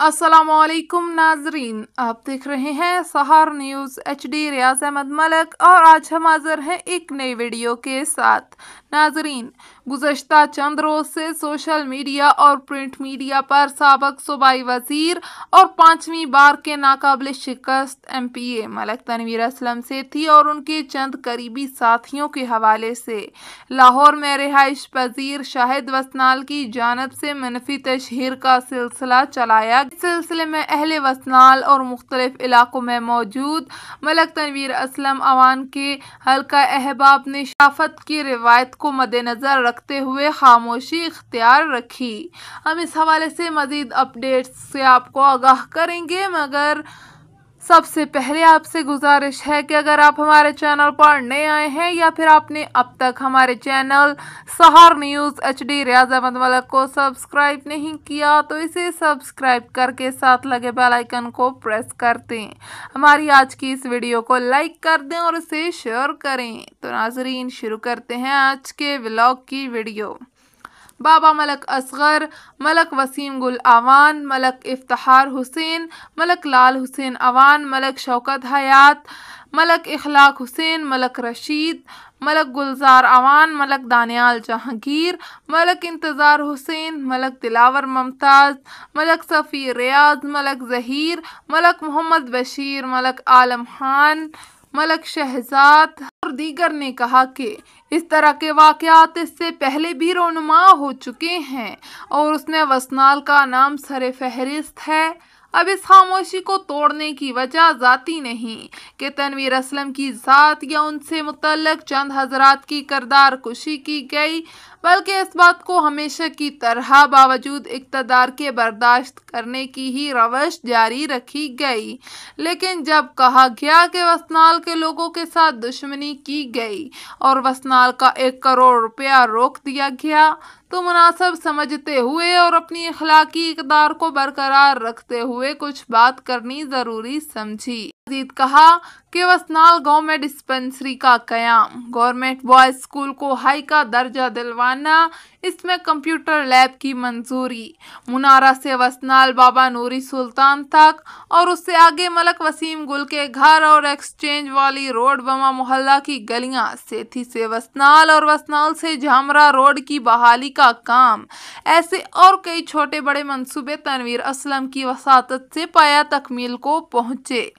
अस्सलामुअलैकुम नाजरीन, आप देख रहे हैं सहार न्यूज़ HD। रियाज अहमद मलक और आज हम हाजिर हैं एक नई वीडियो के साथ। नाजरीन, गुज़श्ता चंद रोज़ से सोशल मीडिया और प्रिंट मीडिया पर साबिक़ सूबाई वज़ीर और 5वीं बार के नाकाबिल शिकस्त MPA मलक तनवीर असलम सेठी और उनके चंद करीबी साथियों के हवाले से लाहौर में रिहाइश पजीर शाहिद वसनाल की जानब से मनफी तशहीर का सिलसिला चलाया। इस सिलसिले में अहले वसनाल और मुख्तलिफ इलाकों में मौजूद मलक तनवीर असलम अवान के हल्का अहबाब ने शराफत की रिवायत को मद्देनजर रखते हुए खामोशी इख्तियार रखी। हम इस हवाले से मजीद अपडेट्स से आपको आगाह करेंगे, मगर सबसे पहले आपसे गुजारिश है कि अगर आप हमारे चैनल पर नए आए हैं या फिर आपने अब तक हमारे चैनल सहार न्यूज़ HD रियाज अहमद मलक को सब्सक्राइब नहीं किया तो इसे सब्सक्राइब करके साथ लगे बेल आइकन को प्रेस कर दें। हमारी आज की इस वीडियो को लाइक कर दें और इसे शेयर करें। तो नाजरीन, शुरू करते हैं आज के व्लॉग की वीडियो। बाबा मलक असगर, मलक वसीम गुल अवान, मलक इफ्तिखार हुसैन, मलक लाल हुसैन अवान, मलक शौकत हयात, मलक इखलाक हुसैन, मलक रशीद, मलक गुलजार अवान, मलक दानियाल जहांगीर, मलक इंतज़ार हुसैन, मलक दिलावर मुमताज़, मलक सफ़ी रियाज, मलक ज़हीर, मलक मोहम्मद बशीर, मलक आलम खान, मलक शहजाद और दीगर ने कहा कि इस तरह के वाक़यात इससे पहले भी रोनुमा हो चुके हैं और उसमें वसनाल का नाम सरे फहरिस्त है। अब इस खामोशी को तोड़ने की वजह ज़ाती नहीं कि तनवीर असलम की ज़ात या उनसे मुतल्लक चंद हजरात की किरदार कुशी की गई, बल्कि इस बात को हमेशा की तरह बावजूद इक़्तिदार के बर्दाश्त करने की ही रवश जारी रखी गई। लेकिन जब कहा गया कि वसनाल के लोगों के साथ दुश्मनी की गई और वसनाल का 1 करोड़ रुपया रोक दिया गया, तो मुनासिब समझते हुए और अपनी अखलाकी इक़्तिदार को बरकरार रखते हुए कुछ बात करनी ज़रूरी समझी। मज़ीद कहा कि वसनाल गाँव में डिस्पेंसरी का क़याम, गवर्नमेंट बॉयज़ स्कूल को हाई का दर्जा दिलवाना, इसमें कंप्यूटर लैब की मंजूरी, मुनारा से वसनाल बाबा नूरी सुल्तान तक और उससे आगे मलक वसीम गुल के घर और एक्सचेंज वाली रोड बमा मोहल्ला की गलियां, सेठी से वसनाल और वसनाल से झामरा रोड की बहाली का काम, ऐसे और कई छोटे बड़े मंसूबे तनवीर असलम की वसातत से पाया तकमील को पहुँचे।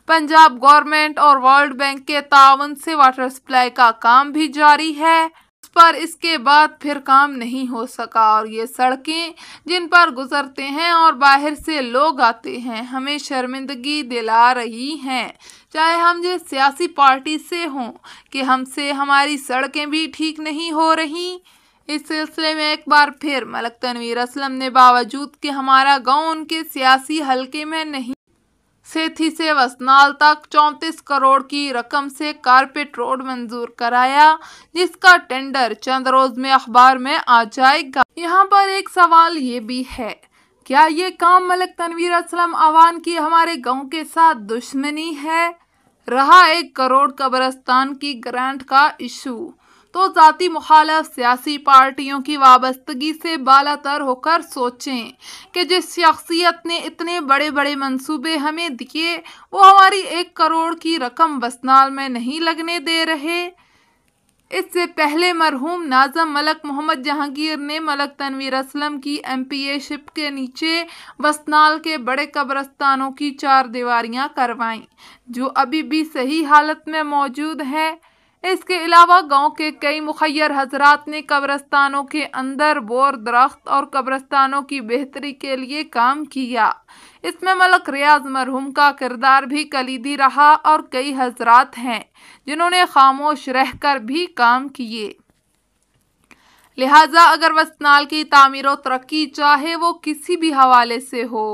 पंजाब गवर्नमेंट और वर्ल्ड बैंक के ताउन से वाटर सप्लाई का काम भी जारी है, पर इसके बाद फिर काम नहीं हो सका और ये सड़कें जिन पर गुजरते हैं और बाहर से लोग आते हैं हमें शर्मिंदगी दिला रही हैं, चाहे हम जिस सियासी पार्टी से हों कि हमसे हमारी सड़कें भी ठीक नहीं हो रही। इस सिलसिले में एक बार फिर मलक तनवीर असलम ने बावजूद कि हमारा गाँव उनके सियासी हलके में नहीं, सेठी से वसनाल तक 34 करोड़ की रकम से कारपेट रोड मंजूर कराया, जिसका टेंडर चंद रोज में अखबार में आ जाएगा। यहाँ पर एक सवाल ये भी है, क्या ये काम मलक तनवीर असलम अवान की हमारे गांव के साथ दुश्मनी है? रहा 1 करोड़ कब्रिस्तान की ग्रांट का इशू, तो जाती मुखालफ सियासी पार्टियों की वाबस्तगी से बालातर होकर सोचें कि जिस शख्सियत ने इतने बड़े बड़े मंसूबे हमें दिए वो हमारी 1 करोड़ की रकम वसनाल में नहीं लगने दे रहे। इससे पहले मरहूम नाज़म मलक मोहम्मद जहांगीर ने मलक तनवीर असलम की MPA शिप के नीचे वसनाल के बड़े कब्रिस्तानों की 4 दीवारियां करवाईं, जो अभी भी सही हालत में मौजूद है। इसके अलावा गांव के कई मुखय्यर हजरात ने कब्रिस्तानों के अंदर बोर दरख्त और कब्रिस्तानों की बेहतरी के लिए काम किया। इसमें मलक रियाज मरहूम का किरदार भी कलीदी रहा और कई हजरात हैं जिन्होंने खामोश रहकर भी काम किए। लिहाजा अगर वसनाल की तामीर और तरक्की चाहे वो किसी भी हवाले से हो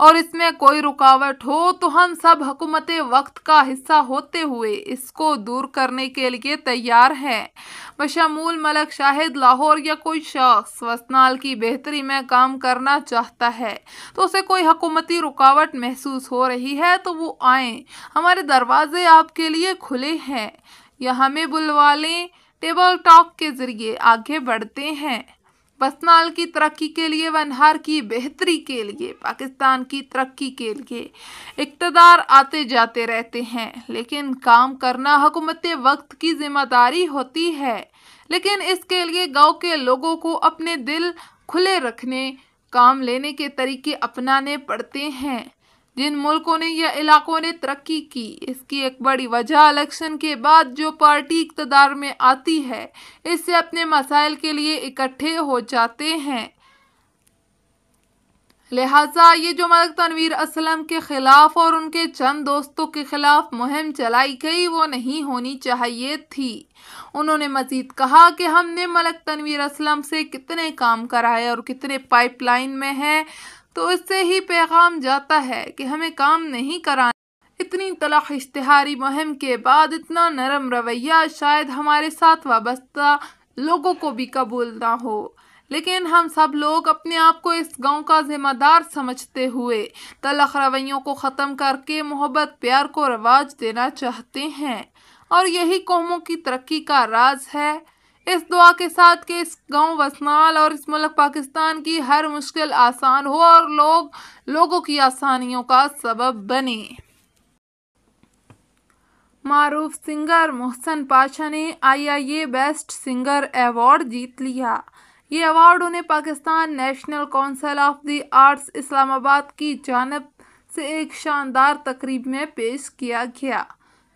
और इसमें कोई रुकावट हो तो हम सब हुकूमत वक्त का हिस्सा होते हुए इसको दूर करने के लिए तैयार हैं। बशमूल मलक शाहिद लाहौर या कोई शख्स वसनाल की बेहतरी में काम करना चाहता है तो उसे कोई हुकूमती रुकावट महसूस हो रही है तो वो आए, हमारे दरवाजे आपके लिए खुले हैं, या हमें बुलवा लें, टेबल टॉक के जरिए आगे बढ़ते हैं। पसनाल की तरक्की के लिए, वनहार की बेहतरी के लिए, पाकिस्तान की तरक्की के लिए इक़्तिदार आते जाते रहते हैं, लेकिन काम करना हुकूमत वक्त की जिम्मेदारी होती है। लेकिन इसके लिए गांव के लोगों को अपने दिल खुले रखने, काम लेने के तरीके अपनाने पड़ते हैं। जिन मुल्कों ने या इलाकों ने तरक्की की, इसकी एक बड़ी वजह इलेक्शन के बाद जो पार्टी इक़्तिदार में आती है, इससे अपने मसाइल के लिए इकट्ठे हो जाते हैं। लिहाजा ये जो मलिक तनवीर असलम के खिलाफ और उनके चंद दोस्तों के खिलाफ मुहिम चलाई गई, वो नहीं होनी चाहिए थी। उन्होंने मजीद कहा कि हमने मलिक तनवीर असलम से कितने काम कराए और कितने पाइपलाइन में हैं, तो इससे ही पैगाम जाता है कि हमें काम नहीं कराना। इतनी तलख इश्तिहारी मुहिम के बाद इतना नरम रवैया शायद हमारे साथ वाबस्ता लोगों को भी कबूल ना हो, लेकिन हम सब लोग अपने आप को इस गांव का जिम्मेदार समझते हुए तलख रवैयों को ख़त्म करके मोहब्बत प्यार को रवाज देना चाहते हैं, और यही कौमों की तरक्की का राज है। इस दुआ के साथ कि इस गांव वसनाल और इस मुल्क पाकिस्तान की हर मुश्किल आसान हो और लोगों की आसानियों का सबब बने। मारूफ सिंगर मोहसन पाशा ने IIA बेस्ट सिंगर अवार्ड जीत लिया। ये अवार्ड उन्हें Pakistan national council of the arts Islamabad की जानिब से एक शानदार तकरीब में पेश किया गया।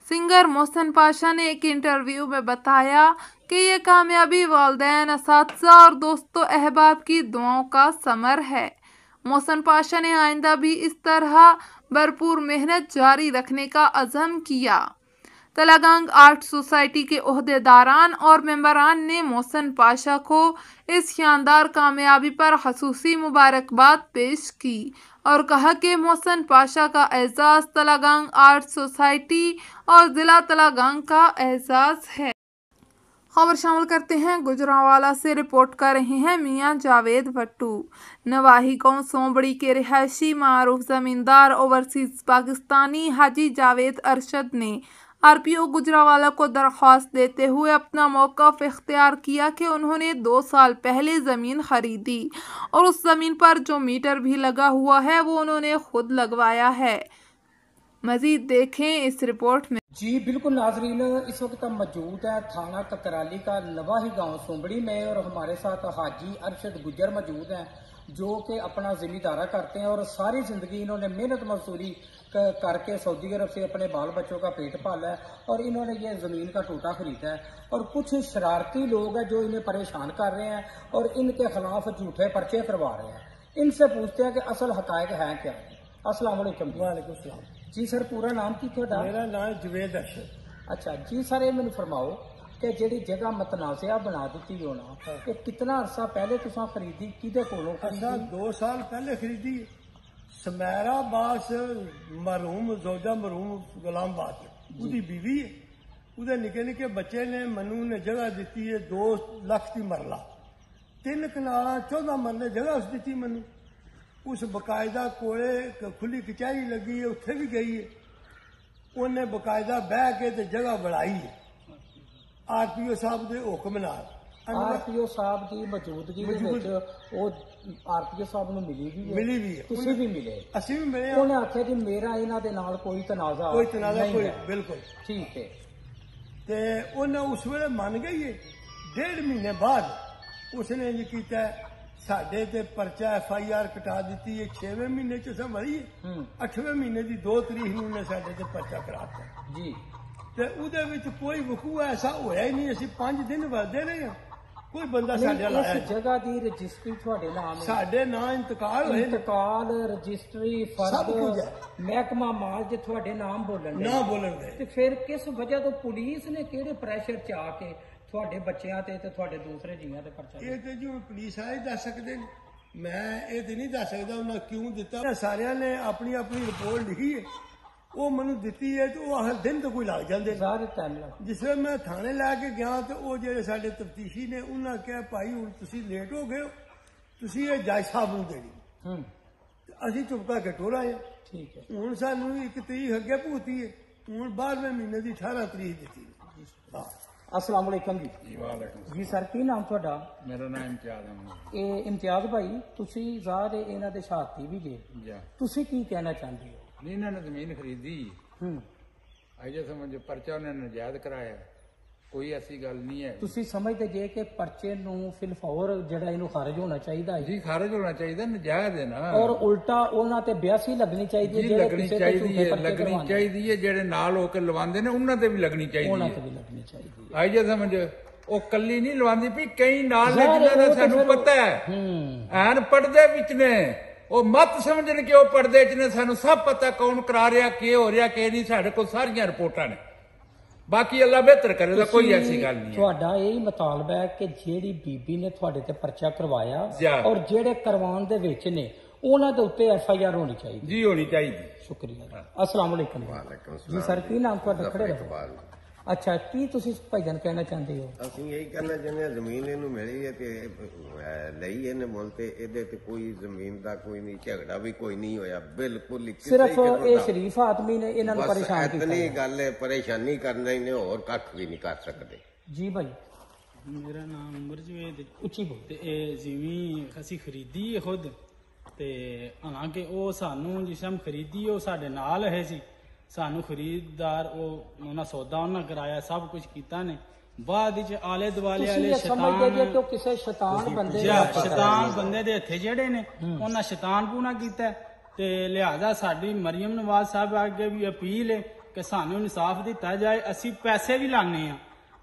सिंगर मोहसन पाशा ने एक इंटरव्यू में बताया कि ये कामयाबी वालिदैन, असातिज़ा और दोस्तों अहबाब की दुआओं का समर है। मोहसन पाशा ने आइंदा भी इस तरह भरपूर मेहनत जारी रखने का अज़म किया। तलागंग आर्ट सोसाइटी के ओहदेदारान और मेंबरान ने मोहसन पाशा को इस शानदार कामयाबी पर ख़ुसूसी मुबारकबाद पेश की और कहा कि मोहसन पाशा का एजाज़ तलागंग आर्ट सोसाइटी और ज़िला तलागंग का एजाज़ है। खबर शामिल करते हैं गुजरांवाला से। रिपोर्ट कर रहे हैं मियां जावेद भट्टू। नवाही गांव सोंबड़ी के रिहायशी मारूफ ज़मींदार ओवरसीज़ पाकिस्तानी हाजी जावेद अरशद ने RPO गुजरांवाला को दरख्वास्त देते हुए अपना मौक़िफ़ इख्तियार किया कि उन्होंने 2 साल पहले ज़मीन खरीदी और उस ज़मीन पर जो मीटर भी लगा हुआ है वो उन्होंने खुद लगवाया है। मजीद देखें इस रिपोर्ट में। जी बिल्कुल नाजरीन, इस वक्त हम मौजूद है थाना ककराली का नवाही गांव सोंबड़ी में और हमारे साथ हाजी अरशद गुजर मौजूद हैं जो कि अपना ज़मींदारा करते हैं और सारी ज़िंदगी इन्होंने मेहनत मजदूरी करके सऊदी अरब से अपने बाल बच्चों का पेट पाला है और इन्होंने ये ज़मीन का टूटा खरीदा है। और कुछ शरारती लोग हैं जो इन्हें परेशान कर रहे हैं और इनके खिलाफ झूठे पर्चे करवा रहे हैं। इनसे पूछते हैं कि असल हकायक है क्या। अस्सलाम वालेकुम। वालेकुम सलाम जी सर, पूरा नाम की थोड़ा? मेरा नाम जवेद अरशद। अच्छा जी सर, ये मैंने फरमाओ कि जी जगह मतनाज़ा बना दी होना, कि कितना अरसा पहले तुसा खरीदी, किदे कोलों खरीदी? 2 साल पहले खरीदी समैरा बास मरहूम जोजा मरहूम गुलाम बात उसकी बीवी है, उसके निके निके बच्चे ने। मनु ने जगह दी है 2 लाख की मरला, 3 कनाल 14 मरले जगह उस दी मनु। उस बकायदा कोले खुली कचहरी लगी है, उत्थे भी गई है। उन्हें बकायदा बह के ते जगह बढ़ाई है RPO साहब के हुक्म नाल। RPO साहब की मौजूदगी RPO साहब ने मिली भी है, तुसी भी मिले? असी भी मिले। उन्हें आख्या जी मेरा इन्हां दे नाल कोई तनाज़ा कोई बिल्कुल ठीक है। ते उन्हें उस वेले मान गई है। 1.5 महीने बाद उसने ये किया साडे ते परचा FIR कटा दी है। 6वें महीने च संभली है, 8वें महीने की 2 तारीख ने साडे ते परचा कराता जी। ते उहदे विच कोई वकूआ ऐसा होया ही नहीं। असीं 5 दिन वरदे रहे हैं, कोई बंदा साडे लाया। इस जगह की रजिस्ट्री तुहाडे नाम है? साडे नाम इंतकाल होए, इंतकाल रजिस्ट्री सब कुछ है, महकमा माल जे तुहाडे नाम बोलन ना बोलन दे। ते फिर किस वजह तो पुलिस ने किहड़े प्रेशर च आके ਤੁਹਾਡੇ ਬੱਚਿਆਂ ਤੇ ਤੁਹਾਡੇ ਦੂਸਰੇ ਜੀਆਂ ਤੇ ਪਰਚਾ? ਇਹ ਤੇ ਜਿਵੇਂ ਪੁਲਿਸ ਵਾਲੇ ਦੱਸ ਸਕਦੇ ਨੇ, ਮੈਂ ਇਹ ਤੇ ਨਹੀਂ ਦੱਸ ਸਕਦਾ ਉਹਨਾਂ ਕਿਉਂ ਦਿੱਤਾ। ਸਾਰਿਆਂ ਨੇ ਆਪਣੀ ਆਪਣੀ ਰਿਪੋਰਟ ਲਿਖੀ ਹੈ, ਉਹ ਮੈਨੂੰ ਦਿੱਤੀ ਹੈ ਤੇ ਉਹ ਹਰ ਦਿਨ ਤੋਂ ਕੋਈ ਲੱਗ ਜਾਂਦੇ ਸਾਰੇ ਟਾਈਮ ਲੱਗ। ਜਿਸ ਵੇਲੇ ਮੈਂ ਥਾਣੇ ਲੈ ਕੇ ਗਿਆ ਤੇ ਉਹ ਜਿਹੜੇ ਸਾਡੇ ਤਫਤੀਸ਼ੀ ਨੇ ਉਹਨਾਂ ਕਿਹਾ ਭਾਈ ਹੁਣ ਤੁਸੀਂ ਲੇਟ ਹੋ ਗਏ ਹੋ, ਤੁਸੀਂ ਇਹ ਜੱਜ ਸਾਹਿਬ ਨੂੰ ਦੇਣੀ। ਅਸੀਂ ਚੁੱਪ ਕਰਕੇ ਟੁਰ ਆਏ। ਠੀਕ ਹੈ। ਹੁਣ ਸਾਨੂੰ 1 ਤਰੀਕ ਅੱਗੇ ਭੂਤੀ ਹੈ, ਹੁਣ 12ਵੇਂ ਮਹੀਨੇ ਦੀ 18 ਤਰੀਕ ਦਿੱਤੀ। ਹਾਂ अस्सलाम वालेकुम जी। ਜੀ ਸਰ ਕੀ ਨਾਮ ਤੁਹਾਡਾ? ਮੇਰਾ ਨਾਮ ਇਮਤਿਆਜ਼ ਅਹਿਮਦ। ਇਹ ਇਮਤਿਆਜ਼ ਭਾਈ ਤੁਸੀਂ ਜ਼ਾਹਰ ਹੈ ਇਹਨਾਂ ਦੇ ਸਾਥੀ ਵੀ ਜੇ, ਤੁਸੀਂ ਕੀ ਕਹਿਣਾ ਚਾਹੁੰਦੇ ਹੋ? ਨਹੀਂ, ਇਹਨਾਂ ਨੇ ਜ਼ਮੀਨ ਖਰੀਦੀ ਅਜੇ ਸਮਝ ਪਰਚਾ ਉਹਨਾਂ ਨੇ ਨਜਾਇਜ਼ ਕਰਾਇਆ, ਕੋਈ ਐਸੀ ਗੱਲ ਨਹੀਂ ਹੈ। ਤੁਸੀਂ ਸਮਝਦੇ ਜੇ ਕਿ ਪਰਚੇ ਨੂੰ ਫਿਲਫੌਰ ਜਿਹੜਾ ਇਹਨੂੰ ਖਾਰਜ ਹੋਣਾ ਚਾਹੀਦਾ ਹੈ ਜੀ, ਖਾਰਜ ਹੋਣਾ ਚਾਹੀਦਾ, ਨਜਾਇਜ਼ ਹੈ ਨਾ। ਔਰ ਉਲਟਾ ਉਹਨਾਂ ਤੇ 82 ਲੱਗਣੀ ਚਾਹੀਦੀ ਜੀ, ਲੱਗਣੀ ਚਾਹੀਦੀ ਹੈ, ਲੱਗਣੀ ਚਾਹੀਦੀ ਹੈ। ਜਿਹੜੇ ਨਾਲ ਹੋ ਕੇ ਲਵਾਉਂਦੇ ਨੇ ਉਹਨਾਂ ਤੇ ਵੀ ਲੱਗਣੀ ਚਾਹੀਦੀ ਹੈ, ਉਹਨਾਂ ਤੇ ਵੀ ਲੱਗਣੀ ਚਾਹੀਦੀ ਹੈ। ਅਜੇ ਸਮਝ ਉਹ ਕੱਲੀ ਨਹੀਂ ਲਵਾਉਂਦੀ ਵੀ ਕਈ ਨਾਲ ਨੇ ਜਿਨ੍ਹਾਂ ਦਾ ਸਾਨੂੰ ਪਤਾ ਹੈ, ਐਨ ਪੜਦੇ ਵਿੱਚ ਨੇ। ਉਹ ਮਤ ਸਮਝਣ ਕਿ ਉਹ ਪੜਦੇ ਚ ਨੇ, ਸਾਨੂੰ ਸਭ ਪਤਾ ਕੌਣ ਕਰਾ ਰਿਹਾ, ਕੀ ਹੋ ਰਿਹਾ, ਕੀ ਨਹੀਂ। ਸਾਡੇ ਕੋਲ ਸਾਰੀਆਂ ਰਿਪੋਰਟਾਂ ਨੇ, ਬਾਕੀ ਅੱਲਾ ਬਿਹਤਰ ਕਰੇਗਾ, ਕੋਈ ਐਸੀ ਗੱਲ ਨਹੀਂ। ਤੁਹਾਡਾ ਇਹ ਮਤਾਲਬਾ ਹੈ ਕਿ ਜਿਹੜੀ ਬੀਬੀ ਨੇ ਤੁਹਾਡੇ ਤੇ ਪਰਚਾ ਕਰਵਾਇਆ ਔਰ ਜਿਹੜੇ ਕਰਵਾਉਣ ਦੇ ਵਿੱਚ ਨੇ ਉਹਨਾਂ ਦੇ ਉੱਤੇ FIR ਹੋਣੀ ਚਾਹੀਦੀ? ਜੀ, ਹੋਣੀ ਚਾਹੀਦੀ। ਸ਼ੁਕਰੀਆ। अस्सलाम वालेकुम जी। सर की नाम ਤੁਹਾਡਾ? ਖੜੇ ਰਹੋ। ਅੱਛਾ, ਕੀ ਤੁਸੀਂ ਭਾਈਜਾਨ ਕਹਿਣਾ ਚਾਹੁੰਦੇ ਹੋ? ਅਸੀਂ ਇਹੀ ਕਹਿਣਾ ਚਾਹੁੰਦੇ ਹਾਂ, ਜ਼ਮੀਨ ਇਹਨੂੰ ਮਿਲੀ ਹੈ ਤੇ ਲਈ ਇਹਨੇ ਮੁੱਲ ਤੇ ਇਹਦੇ ਤੇ ਕੋਈ ਜ਼ਮੀਨ ਦਾ ਕੋਈ ਨਹੀਂ, ਝਗੜਾ ਵੀ ਕੋਈ ਨਹੀਂ ਹੋਇਆ, ਬਿਲਕੁਲ ਸਿਰਫ ਇਹ ਸ਼ਰੀਫ ਆਦਮੀ ਨੇ ਇਹਨਾਂ ਨੂੰ ਪਰੇਸ਼ਾਨ ਕੀਤਾ। ਇਤਨੀ ਗੱਲ ਹੈ, ਪਰੇਸ਼ਾਨੀ ਕਰਨਾ ਇਹਨੇ, ਹੋਰ ਕੱਖ ਵੀ ਨਹੀਂ ਕਰ ਸਕਦੇ। ਜੀ ਭਾਈ। ਮੇਰਾ ਨਾਮ ਉਮਰ ਜਵੇਦ। ਉੱਚੀ ਬੋਲ। ਤੇ ਇਹ ਜ਼ਮੀਨ ਅਸੀਂ ਖਰੀਦੀ ਹੈ ਖੁਦ, ਤੇ ਹਾਲਾਂਕਿ ਉਹ ਸਾਨੂੰ ਜਿਸ ਟਾਈਮ ਖਰੀਦੀ ਉਹ ਸਾਡੇ ਨਾਲ ਹੈ ਸੀ, ਸਾਨੂੰ ਖਰੀਦਦਾਰ ਉਹਨਾਂ ਸੌਦਾ ਉਹਨਾਂ ਕਰਾਇਆ, ਸਭ ਕੁਝ ਕੀਤਾ ਨੇ। ਬਾਅਦ ਵਿੱਚ ਆਲੇ ਦੁਆਲੇ ਵਾਲੇ ਸ਼ੈਤਾਨ ਬੰਦੇ ਦੇ ਹੱਥੇ ਜਿਹੜੇ ਨੇ ਉਹਨਾਂ ਸ਼ੈਤਾਨ ਪੂਣਾ ਕੀਤਾ, ਤੇ ਲਿਹਾਜ਼ਾ ਸਾਡੀ ਮਰੀਮ ਨਵਾਜ਼ ਸਾਹਿਬ ਅੱਗੇ ਵੀ ਅਪੀਲ ਹੈ ਕਿ ਸਾਨੂੰ ਇਨਸਾਫ ਦਿੱਤਾ ਜਾਏ। ਅਸੀਂ ਪੈਸੇ ਵੀ ਲਾਣੇ ਆ,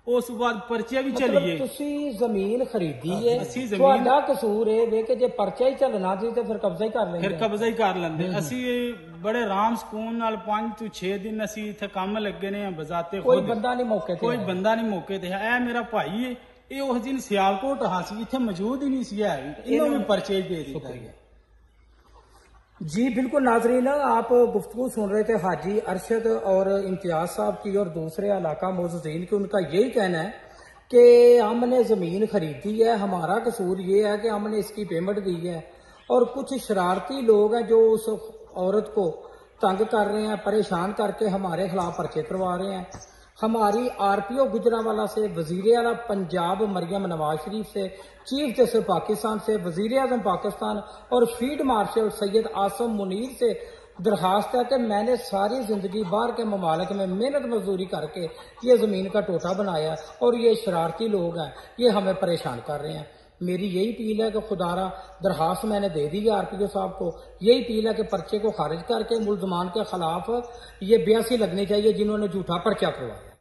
ਉਸ ਤੋਂ ਬਾਅਦ ਪਰਚੇ ਵੀ ਚੱਲੀਏ। ਤੁਸੀਂ ਜ਼ਮੀਨ ਖਰੀਦੀ ਹੈ, ਤੁਹਾਡਾ ਕਸੂਰ ਹੈ ਵੇ ਕਿ ਜੇ ਪਰਚਾ ਹੀ ਚੱਲਣਾ ਸੀ ਤੇ ਫਿਰ ਕਬਜ਼ਾ ਹੀ ਕਰ ਲੈਂਦੇ। ਫਿਰ ਕਬਜ਼ਾ ਹੀ ਕਰ ਲੈਂਦੇ। ਅਸੀਂ ਬੜੇ ਆਰਾਮ ਸਕੂਨ ਨਾਲ 5 ਤੋਂ 6 ਦਿਨ ਅਸੀਂ ਇੱਥੇ ਕੰਮ ਲੱਗੇ ਨੇ ਬਜ਼ਾਤੇ। ਕੋਈ ਬੰਦਾ ਨਹੀਂ ਮੌਕੇ ਤੇ, ਕੋਈ ਬੰਦਾ ਨਹੀਂ ਮੌਕੇ ਤੇ ਹੈ। ਇਹ ਮੇਰਾ ਭਾਈ ਹੈ, ਇਹ ਉਸ ਦਿਨ ਸਿਆਲਕੋਟ ਰਹਾ ਸੀ, ਇੱਥੇ ਮੌਜੂਦ ਹੀ ਨਹੀਂ ਸੀ ਹੈ, ਇਹਨੂੰ ਵੀ ਪਰਚੇ ਦੇ ਦਿੱਤਾ। जी बिल्कुल नाजरीन, आप गुफ्तगू सुन रहे थे हाजी अरशद और इम्तियाज साहब की और दूसरे इलाका मोज़ीन की। उनका यही कहना है कि हमने ज़मीन खरीदी है, हमारा कसूर ये है कि हमने इसकी पेमेंट दी है, और कुछ शरारती लोग हैं जो उस औरत को तंग कर रहे हैं, परेशान करके हमारे खिलाफ पर्चे करवा रहे हैं। हमारी RPO गुजरांवाला से, वजीर आला पंजाब मरियम नवाज शरीफ से, चीफ जस्टिस पाकिस्तान से, वजीर आजम पाकिस्तान और फील्ड मार्शल सैयद आसम मुनीर से दरखास्त है कि मैंने सारी जिंदगी बाहर के ममालिक में मेहनत मजदूरी करके ये ज़मीन का टोटा बनाया, और ये शरारती लोग हैं, ये हमें परेशान कर रहे हैं। मेरी यही अपील है कि खुदारा दरखास्त मैंने दे दी है RPO साहब को। यही अपील है कि पर्चे को खारिज करके मुल्ज़मान के खिलाफ ये 82 लगनी चाहिए जिन्होंने झूठा पर्चा करवाया।